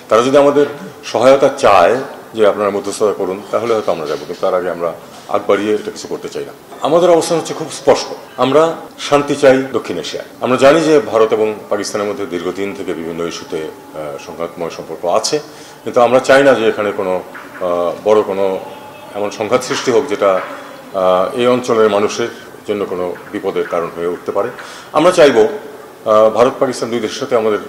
তারা যদি আমাদের সহায়তা চায় যে আপনারা মধ্যস্থতা করুন, তাহলে হয়তো আমরা যাবো, কিন্তু তার আগে আমরা আগ বাড়িয়ে এটা কিছু করতে চাই না। আমাদের অবস্থান হচ্ছে খুব স্পষ্ট, আমরা শান্তি চাই দক্ষিণ এশিয়ায়। আমরা জানি যে ভারত এবং পাকিস্তানের মধ্যে দীর্ঘদিন থেকে বিভিন্ন ইস্যুতে সংঘাতময় সম্পর্ক আছে, কিন্তু আমরা চাই না যে এখানে কোনো বড় কোনো এমন সংঘাত সৃষ্টি হোক যেটা এই অঞ্চলের মানুষের জন্য কোনো বিপদের কারণ হয়ে উঠতে পারে। আমরা চাইব, ভারত পাকিস্তান দুই দেশের সাথে আমাদের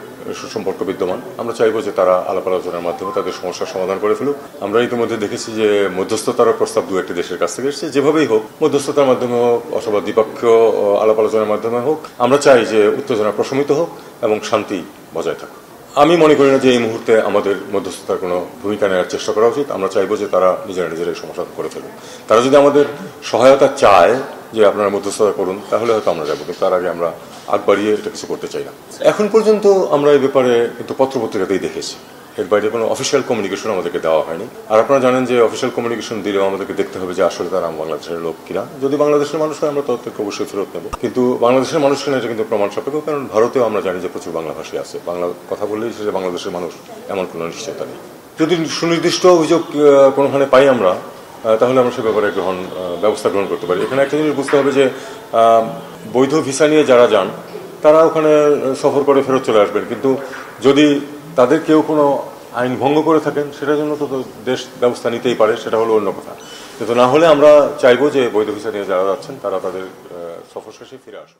সুসম্পর্ক বিদ্যমান, আমরা চাইবো যে তারা আলাপ আলোচনার মাধ্যমে তাদের সমস্যার সমাধান করে ফেলুক। আমরা ইতিমধ্যে দেখেছি যে মধ্যস্থতার প্রস্তাব দু একটি দেশের কাছ থেকে এসেছে। যেভাবেই হোক, মধ্যস্থতার মাধ্যমে হোক অথবা দ্বিপক্ষীয় আলাপ আলোচনার মাধ্যমে হোক, আমরা চাই যে উত্তেজনা প্রশমিত হোক এবং শান্তি বজায় থাকুক। আমি মনে করি না যে এই মুহূর্তে আমাদের মধ্যস্থতার কোনো ভূমিকা নেওয়ার চেষ্টা করা উচিত। আমরা চাইবো যে তারা নিজেরাই সমস্যা করে ফেলুক। তারা যদি আমাদের সহায়তা চায় যে আপনারা মধ্যস্থতা করুন, তাহলে হয়তো আমরা যাবো, কিন্তু তার আগে আমরা আগ বাড়িয়ে এটা কিছু করতে চাই না। এখন পর্যন্ত আমরা এই ব্যাপারে কিন্তু পত্রপত্রিকাতেই দেখেছি, এর বাইরে কোনো অফিসিয়াল কমিউনিকেশন আমাদেরকে দেওয়া হয়নি। আর আপনারা জানেন যে অফিসিয়াল কমিউনিকেশন দিলেও আমাদেরকে দেখতে হবে যে আসলে তারা বাংলাদেশের লোক কিনা। যদি বাংলাদেশের মানুষ হয় আমরা তাদেরকে অবশ্যই ফেরত নেব, কিন্তু বাংলাদেশের মানুষ কিনা এটা কিন্তু প্রমাণ সাপেক্ষ, কারণ ভারতেও আমরা জানি যে প্রচুর বাংলাভাষী আছে। বাংলা কথা বললেই যে বাংলাদেশের মানুষ, এমন কোনো নিশ্চয়তা নেই। যদি সুনির্দিষ্ট অভিযোগ কোনোখানে পাই আমরা, তাহলে আমরা সে ব্যাপারে ব্যবস্থা গ্রহণ করতে পারি। এখানে একটা জিনিস বুঝতে হবে যে বৈধ ভিসা নিয়ে যারা যান তারা ওখানে সফর করে ফেরত চলে আসবেন, কিন্তু যদি তাদের কেউ কোনো আইন ভঙ্গ করে থাকেন সেটার জন্য তো দেশ ব্যবস্থা নিতেই পারে, সেটা হলো অন্য কথা। কিন্তু না হলে আমরা চাইবো যে বৈধ ভিসা নিয়ে যারা যাচ্ছেন তারা তাদের সফর শেষে ফিরে আসুন।